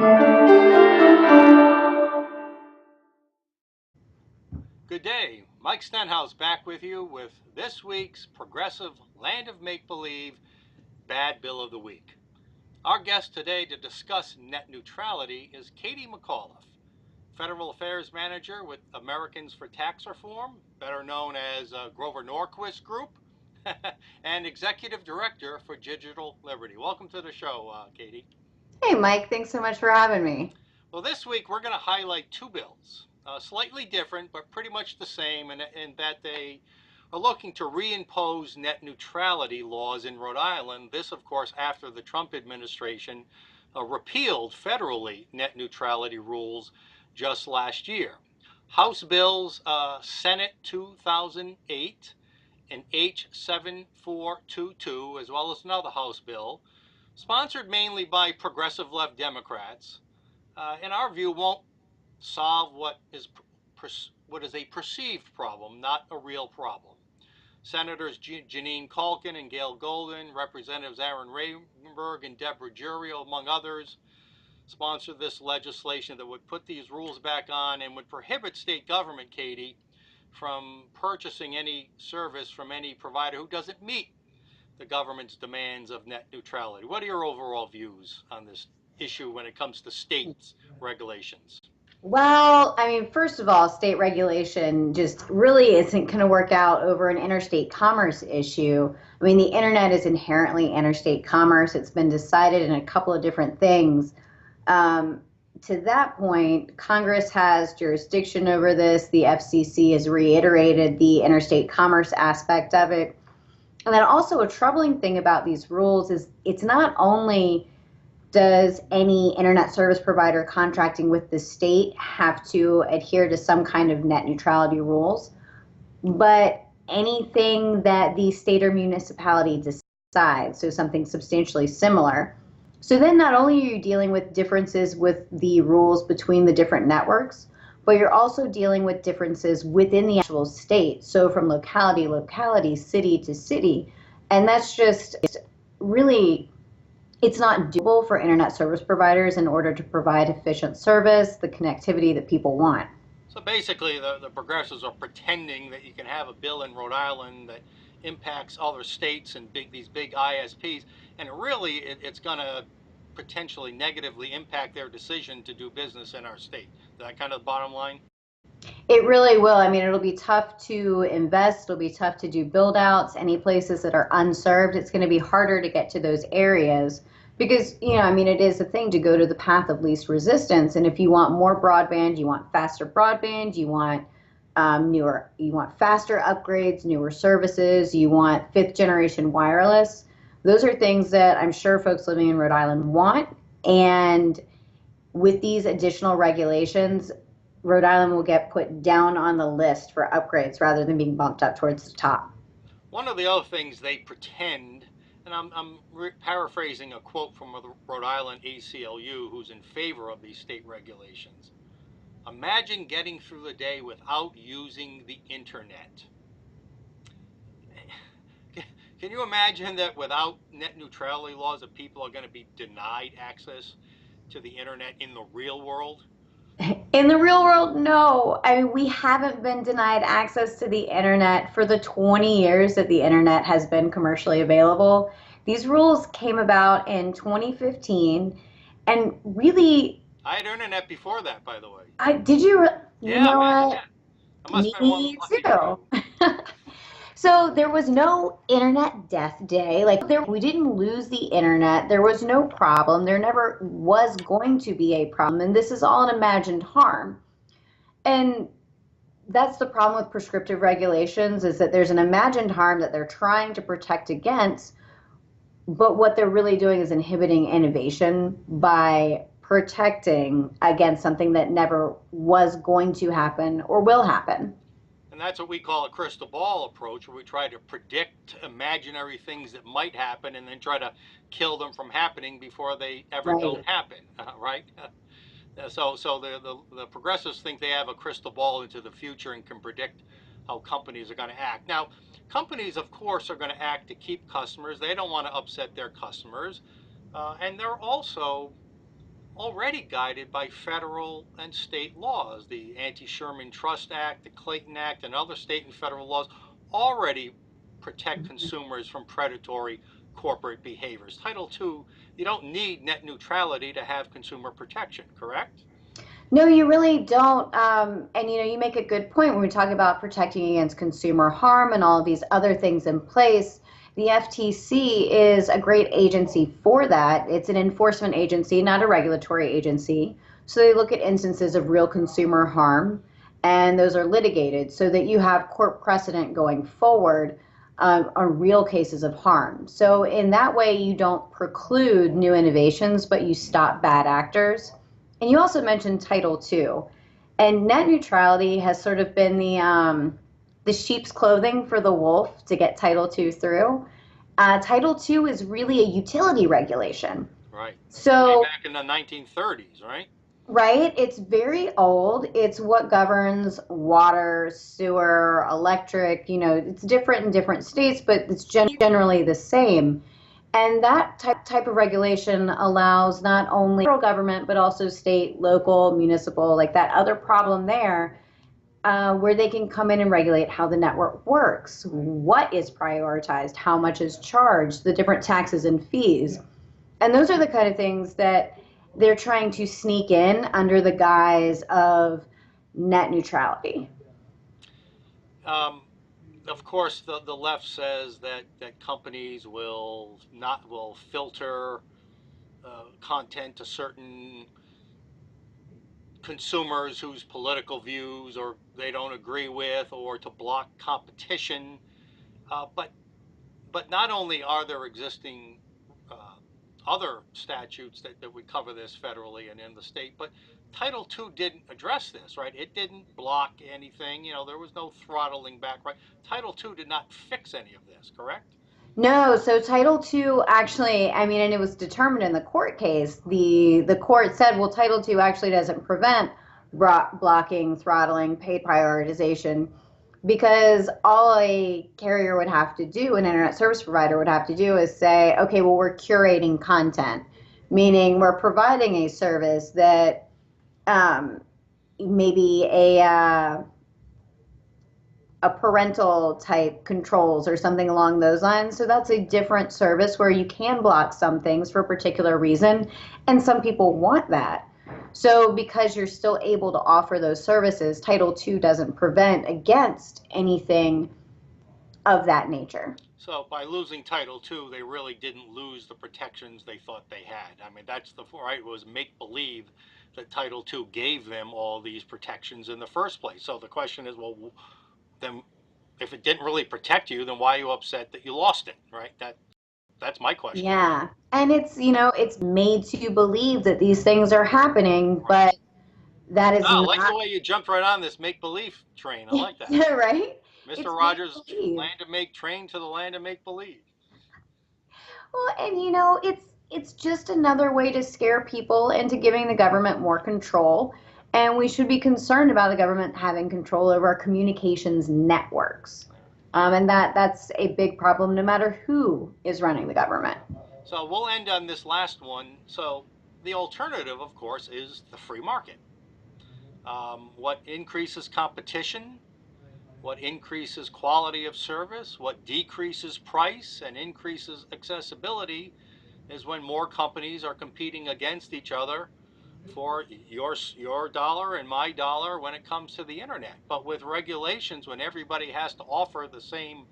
Good day, Mike Stenhouse back with you with this week's Progressive Land of Make-Believe Bad Bill of the Week. Our guest today to discuss net neutrality is Katie McAuliffe, Federal Affairs Manager with Americans for Tax Reform, better known as Grover Norquist Group, and Executive Director for Digital Liberty. Welcome to the show, Katie. Hey, Mike, thanks so much for having me. Well, this week we're going to highlight two bills, slightly different but pretty much the same in that they are looking to reimpose net neutrality laws in Rhode Island. This, of course, after the Trump administration repealed federally net neutrality rules just last year. House bills, Senate 2008 and H7422, as well as another House bill, sponsored mainly by progressive left Democrats, in our view, won't solve what is a perceived problem, not a real problem. Senators Janine Culkin and Gail Golden, Representatives Aaron Ravenberg and Deborah Jurio, among others, sponsored this legislation that would put these rules back on and would prohibit state government, Katie, from purchasing any service from any provider who doesn't meet the government's demands of net neutrality. What are your overall views on this issue when it comes to state regulations? Well, I mean, first of all, state regulation just really isn't going to work out over an interstate commerce issue. I mean, the internet is inherently interstate commerce. It's been decided in a couple of different things. To that point, Congress has jurisdiction over this. The FCC has reiterated the interstate commerce aspect of it. And then also a troubling thing about these rules is it's not only does any internet service provider contracting with the state have to adhere to some kind of net neutrality rules, but anything that the state or municipality decides, so something substantially similar. So then not only are you dealing with differences with the rules between the different networks, but you're also dealing with differences within the actual state. So from locality, city to city. And that's just really, it's not doable for internet service providers in order to provide efficient service, the connectivity that people want. So basically, the progressives are pretending that you can have a bill in Rhode Island that impacts other states and these big ISPs, and really it's going to potentially negatively impact their decision to do business in our state. Is that kind of the bottom line? It really will. I mean, it'll be tough to invest. It'll be tough to do build outs. Any places that are unserved, it's going to be harder to get to those areas because, I mean, it is a thing to go to the path of least resistance. And if you want more broadband, you want faster broadband, you want you want faster upgrades, newer services, you want 5th generation wireless. Those are things that I'm sure folks living in Rhode Island want. And with these additional regulations, Rhode Island will get put down on the list for upgrades rather than being bumped up towards the top. One of the other things they pretend, and I'm paraphrasing a quote from the Rhode Island ACLU, who's in favor of these state regulations. Imagine getting through the day without using the internet. Can you imagine that without net neutrality laws that people are going to be denied access to the internet in the real world? In the real world, no. I mean, we haven't been denied access to the internet for the 20 years that the internet has been commercially available. These rules came about in 2015, and really, I had internet before that, by the way. Did you? Yeah, know man, what? yeah. I must have been one Me lucky few. too. So there was no internet death day. We didn't lose the internet. There was no problem. There never was going to be a problem. And this is all an imagined harm. And that's the problem with prescriptive regulations is that there's an imagined harm that they're trying to protect against. But what they're really doing is inhibiting innovation by protecting against something that never was going to happen or will happen. And that's what we call a crystal ball approach, where we try to predict imaginary things that might happen and then try to kill them from happening before they ever don't happen, right? So the progressives think they have a crystal ball into the future and can predict how companies are going to act. Now, companies, of course, are going to act to keep customers. They don't want to upset their customers. And they're also already guided by federal and state laws. The Anti-Sherman Trust Act, the Clayton Act, and other state and federal laws already protect consumers from predatory corporate behaviors. Title II, you don't need net neutrality to have consumer protection, correct? No, you really don't. And you make a good point when we talk about protecting against consumer harm and all of these other things in place. The FTC is a great agency for that. It's an enforcement agency, not a regulatory agency. So they look at instances of real consumer harm, and those are litigated so that you have court precedent going forward on real cases of harm. So in that way, you don't preclude new innovations, but you stop bad actors. And you also mentioned Title II, and net neutrality has sort of been the sheep's clothing for the wolf to get Title II through. Title II is really a utility regulation. Right. So way back in the 1930s, right? right, it's very old. It's what governs water, sewer, electric. It's different in different states, but it's generally the same. And that type of regulation allows not only federal government, but also state, local, municipal, like that other problem there, where they can come in and regulate how the network works, what is prioritized, how much is charged, the different taxes and fees. And those are the kind of things that they're trying to sneak in under the guise of net neutrality. Um, of course, the left says that companies will filter content to certain consumers whose political views or they don't agree with, or to block competition. But not only are there existing uh, other statutes that would cover this federally and in the state, but Title II didn't address this, right? It didn't block anything. There was no throttling back, right? Title II did not fix any of this, correct? No, so Title II actually, I mean, and it was determined in the court case. The court said, well, Title II actually doesn't prevent blocking, throttling, paid prioritization, because all a carrier would have to do, an internet service provider would have to do, is say, okay, well, we're curating content, meaning we're providing a service that maybe a parental type controls or something along those lines. So that's a different service where you can block some things for a particular reason, and some people want that. So because you're still able to offer those services, Title II doesn't prevent against anything of that nature. So by losing Title II, they really didn't lose the protections they thought they had. I mean, that's the right. It was make believe that Title II gave them all these protections in the first place. So the question is, well, then if it didn't really protect you, then why are you upset that you lost it, right? That's my question. Yeah. And it's made to believe that these things are happening, Right. but that is No, I like the not way you jumped right on this make believe train. I like that. right. Mr. It's make Rogers, believe. land of make train to the land of make believe. Well, and it's just another way to scare people into giving the government more control. And we should be concerned about the government having control over our communications networks. And that's a big problem no matter who is running the government. So we'll end on this last one. So the alternative, of course, is the free market. What increases competition, what increases quality of service, what decreases price and increases accessibility is when more companies are competing against each other for your dollar and my dollar when it comes to the internet. But with regulations, when everybody has to offer the same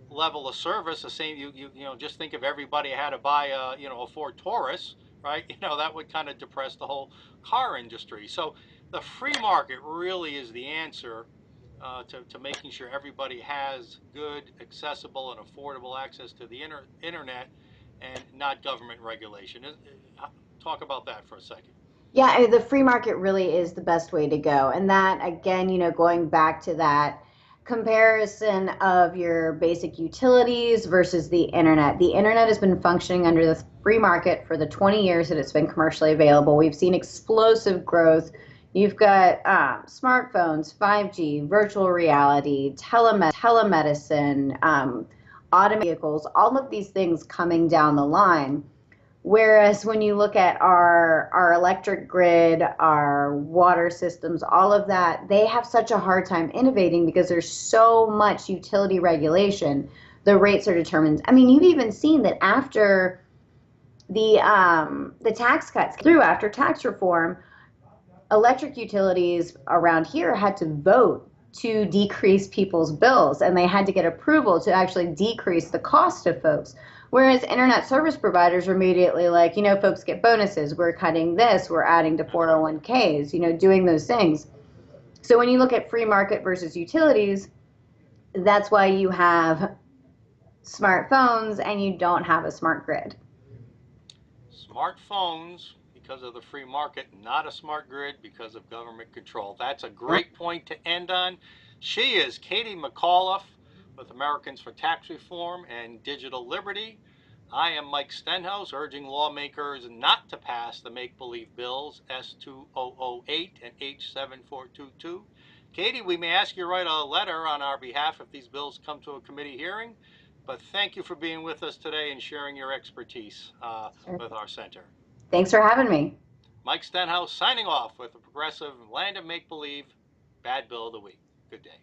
level of service, the same just think if everybody had to buy a Ford Taurus, right? That would kind of depress the whole car industry. So the free market really is the answer to making sure everybody has good, accessible, and affordable access to the internet, and not government regulation. Talk about that for a second. Yeah, I mean, the free market really is the best way to go. And that, again, going back to that comparison of your basic utilities versus the internet. The internet has been functioning under the free market for the 20 years that it's been commercially available. We've seen explosive growth. You've got smartphones, 5G, virtual reality, telemedicine, automated vehicles, all of these things coming down the line. Whereas when you look at our electric grid, our water systems, all of that, they have such a hard time innovating because there's so much utility regulation. The rates are determined. I mean, you've even seen that after the tax cuts through after tax reform, electric utilities around here had to vote to decrease people's bills, and they had to get approval to actually decrease the cost of folks. Whereas internet service providers are immediately like, folks get bonuses, we're cutting this, we're adding to 401ks, doing those things. So when you look at free market versus utilities, that's why you have smartphones and you don't have a smart grid. Smartphones because of the free market, not a smart grid because of government control. That's a Yep. great point to end on. She is Katie McAuliffe with Americans for Tax Reform and Digital Liberty. I am Mike Stenhouse, urging lawmakers not to pass the make believe bills S2008 and H7422. Katie, we may ask you to write a letter on our behalf if these bills come to a committee hearing, but thank you for being with us today and sharing your expertise with our center. Thanks for having me. Mike Stenhouse signing off with the Progressive Land of Make Believe Bad Bill of the Week. Good day.